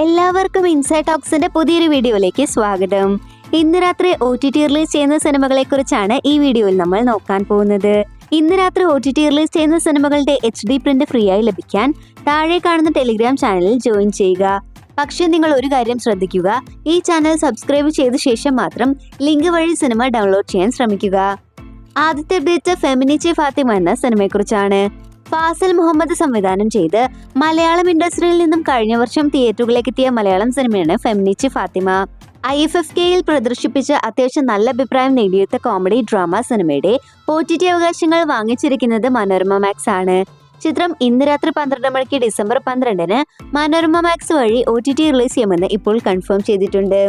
എല്ലാവർക്കും ഇൻസൈഡ് ടോക്സിന്റെ പുതിയൊരു വീഡിയോയിലേക്ക് സ്വാഗതം. ഇന്ന് രാത്രി OTT റിലീസ് ചെയ്യുന്ന സിനിമകളെ കുറിച്ചാണ് ഈ വീഡിയോയിൽ നമ്മൾ നോക്കാൻ പോകുന്നത്. ഇന്ന് രാത്രി OTT റിലീസ് ചെയ്യുന്ന സിനിമകളുടെ HD പ്രിന്റ് ഫ്രീ ആയി ലഭിക്കാൻ താഴെ കാണുന്ന ടെലിഗ്രാം ചാനലിൽ ജോയിൻ ചെയ്യുക. പക്ഷേ നിങ്ങൾ ഒരു കാര്യം ശ്രദ്ധിക്കുക, ഈ ചാനൽ സബ്സ്ക്രൈബ് ചെയ്ത ശേഷം മാത്രം ലിങ്ക് വഴി സിനിമ ഡൗൺലോഡ് ചെയ്യാൻ ശ്രമിക്കുക. ആദ്യത്തെ അപ്ഡേറ്റ് ഫെമിനിച്ചെ ഫാത്തിമ എന്ന സിനിമയെക്കുറിച്ചാണ്. ഫാസിൽ മുഹമ്മദ് സംവിധാനം ചെയ്ത് മലയാളം ഇൻഡസ്ട്രിയിൽ നിന്നും കഴിഞ്ഞ വർഷം തിയേറ്ററുകളിലേക്ക് എത്തിയ മലയാളം സിനിമയാണ് ഫെമിനിച്ചെ ഫാത്തിമ. IFFKയിൽ പ്രദർശിപ്പിച്ച അത്യാവശ്യം നല്ല അഭിപ്രായം നേടിയെടുത്ത കോമഡി ഡ്രാമ സിനിമയുടെ OTT അവകാശങ്ങൾ വാങ്ങിച്ചിരിക്കുന്നത് മനോരമ മാക്സ് ആണ്. ചിത്രം ഇന്ന് രാത്രി 12 മണിക്ക് ഡിസംബർ 12-ന് മനോരമ മാക്സ് വഴി OTT റിലീസ് ചെയ്യുമെന്ന് ഇപ്പോൾ കൺഫേം ചെയ്തിട്ടുണ്ട്.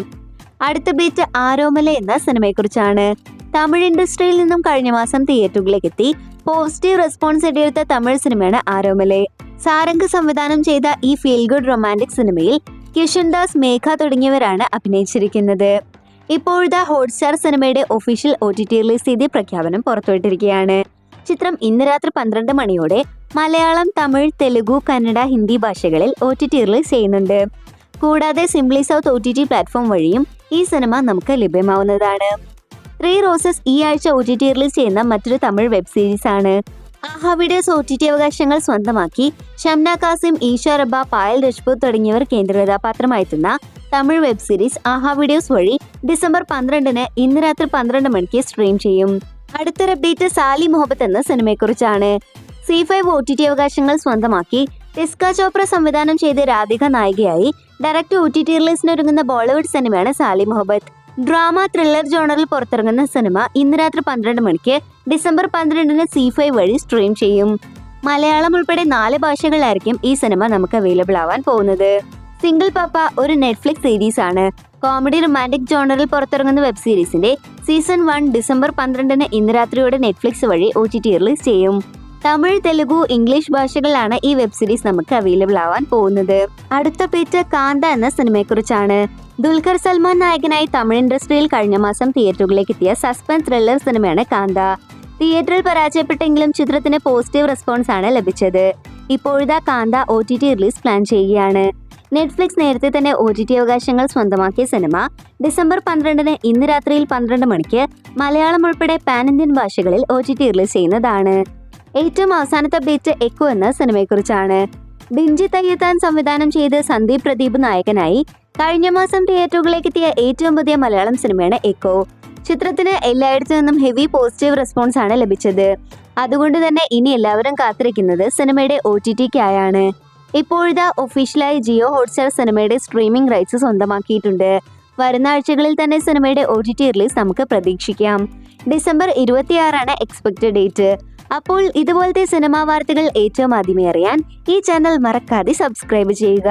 അടുത്ത അപ്ഡേറ്റ് ആരോമല എന്ന സിനിമയെക്കുറിച്ചാണ്. തമിഴ് ഇൻഡസ്ട്രിയിൽ നിന്നും കഴിഞ്ഞ മാസം തിയേറ്ററുകളിലേക്ക് എത്തി പോസിറ്റീവ് റെസ്പോൺസ് നേടിയെടുത്ത തമിഴ് സിനിമയാണ് ആരോമലെ. സാരംഗ് സംവിധാനം ചെയ്ത ഈ ഫീൽ ഗുഡ് റൊമാൻറ്റിക് സിനിമയിൽ കിഷൻ ദാസ്, മേഘ തുടങ്ങിയവരാണ് അഭിനയിച്ചിരിക്കുന്നത്. ഇപ്പോഴത്തെ ഹോട്ട്സ്റ്റാർ സിനിമയുടെ ഒഫീഷ്യൽ OTT റിലീസ് തീയതി പ്രഖ്യാപനം പുറത്തുവിട്ടിരിക്കുകയാണ്. ചിത്രം ഇന്ന് രാത്രി 12 മണിയോടെ മലയാളം, തമിഴ്, തെലുഗു, കന്നഡ, ഹിന്ദി ഭാഷകളിൽ OTT റിലീസ് ചെയ്യുന്നുണ്ട്. കൂടാതെ സിംപ്ലി സൗത്ത് OTT പ്ലാറ്റ്ഫോം വഴിയും ഈ സിനിമ നമുക്ക് ലഭ്യമാവുന്നതാണ്. 3 റോസസ് ഈ ആഴ്ച OTT റിലീസ് ചെയ്യുന്ന മറ്റൊരു തമിഴ് വെബ് സീരീസ് ആണ്. ആഹാ വീഡിയോസ് OTT അവകാശങ്ങൾ സ്വന്തമാക്കി ഷംന കാസിം, ഈശ റബ്ബ, പായൽ രജ്പൂത് തുടങ്ങിയവർ കേന്ദ്ര കഥാപാത്രമായെത്തുന്ന തമിഴ് വെബ് സീരീസ് ആഹാ വീഡിയോസ് വഴി ഡിസംബർ 12-ന് ഇന്ന് രാത്രി 12 മണിക്ക് സ്ട്രീം ചെയ്യും. അടുത്തൊരു അപ്ഡേറ്റ് സാലി മുഹബത്ത് എന്ന സിനിമയെക്കുറിച്ചാണ്. C5 OTT അവകാശങ്ങൾ സ്വന്തമാക്കി ടിസ്ക ചോപ്ര സംവിധാനം ചെയ്ത് രാധിക നായികയായി ഡയറക്റ്റ് OTT റിലീസിനൊരുങ്ങുന്ന ബോളിവുഡ് സിനിമയാണ് സാലി മുഹബത്ത്. ഡ്രാമ ത്രില്ലർ ജോണറിൽ പുറത്തിറങ്ങുന്ന സിനിമ ഇന്ന് രാത്രി 12 മണിക്ക് ഡിസംബർ 12-ന് C5 വഴി സ്ട്രീം ചെയ്യും. മലയാളം ഉൾപ്പെടെ 4 ഭാഷകളിലായിരിക്കും ഈ സിനിമ നമുക്ക് അവൈലബിൾ ആവാൻ പോകുന്നത്. സിംഗിൾ പപ്പ ഒരു നെറ്റ്ഫ്ലിക്സ് സീരീസ് ആണ്. കോമഡി റൊമാൻറ്റിക് ജോണറിൽ പുറത്തിറങ്ങുന്ന വെബ് സീരീസിന്റെ സീസൺ 1 ഡിസംബർ 12-ന് ഇന്ന് രാത്രിയോടെ നെറ്റ്ഫ്ലിക്സ് വഴി OTT റിലീസ് ചെയ്യും. തമിഴ്, തെലുഗു, ഇംഗ്ലീഷ് ഭാഷകളിലാണ് ഈ വെബ് സീരീസ് നമുക്ക് അവൈലബിൾ ആവാൻ പോകുന്നത്. അടുത്ത പേറ്റ് കാന്ത എന്ന സിനിമയെക്കുറിച്ചാണ്. ദുൽഖർ സൽമാൻ നായകനായി തമിഴ് ഇൻഡസ്ട്രിയിൽ കഴിഞ്ഞ മാസം തിയേറ്ററുകളിലേക്ക് എത്തിയ സസ്പെൻസ് ത്രില്ലർ സിനിമയാണ് കാന്ത. തിയേറ്ററിൽ പരാജയപ്പെട്ടെങ്കിലും ചിത്രത്തിന് പോസിറ്റീവ് റെസ്പോൺസ് ആണ് ലഭിച്ചത്. ഇപ്പോഴത്തെ കാന്ത OTT റിലീസ് പ്ലാൻ ചെയ്യുകയാണ്. നെറ്റ്ഫ്ലിക്സ് നേരത്തെ തന്നെ OTT അവകാശങ്ങൾ സ്വന്തമാക്കിയ സിനിമ ഡിസംബർ 12-ന് ഇന്ന് രാത്രിയിൽ 12 മണിക്ക് മലയാളം ഉൾപ്പെടെ പാൻ ഇന്ത്യൻ ഭാഷകളിൽ OTT റിലീസ് ചെയ്യുന്നതാണ്. ഏറ്റവും അവസാനത്തെ അപ്ഡേറ്റ് എക്കോ എന്ന സിനിമയെക്കുറിച്ചാണ്. ബിഞ്ചി തയ്യത്താൻ സംവിധാനം ചെയ്ത് സന്ദീപ് പ്രദീപ് നായകനായി കഴിഞ്ഞ മാസം തിയേറ്ററുകളിലേക്ക് എത്തിയ ഏറ്റവും പുതിയ മലയാളം സിനിമയാണ് എക്കോ. ചിത്രത്തിന് എല്ലായിടത്തു നിന്നും ഹെവി പോസിറ്റീവ് റെസ്പോൺസ് ആണ് ലഭിച്ചത്. അതുകൊണ്ട് തന്നെ ഇനി എല്ലാവരും കാത്തിരിക്കുന്നത് സിനിമയുടെ OTTക്കായാണ്. ഇപ്പോഴത്തെ ഒഫീഷ്യലായി ജിയോ ഹോട്ട്സ്റ്റാർ സിനിമയുടെ സ്ട്രീമിംഗ് റൈറ്റ്സ് സ്വന്തമാക്കിയിട്ടുണ്ട്. വരുന്ന ആഴ്ചകളിൽ തന്നെ സിനിമയുടെ OTT റിലീസ് നമുക്ക് പ്രതീക്ഷിക്കാം. ഡിസംബർ 26-ആണ് എക്സ്പെക്റ്റഡ് ഡേറ്റ്. അപ്പോൾ ഇതുപോലത്തെ സിനിമാ വാർത്തകൾ ഏറ്റവും ആദ്യമേ അറിയാൻ ഈ ചാനൽ മറക്കാതെ സബ്സ്ക്രൈബ് ചെയ്യുക.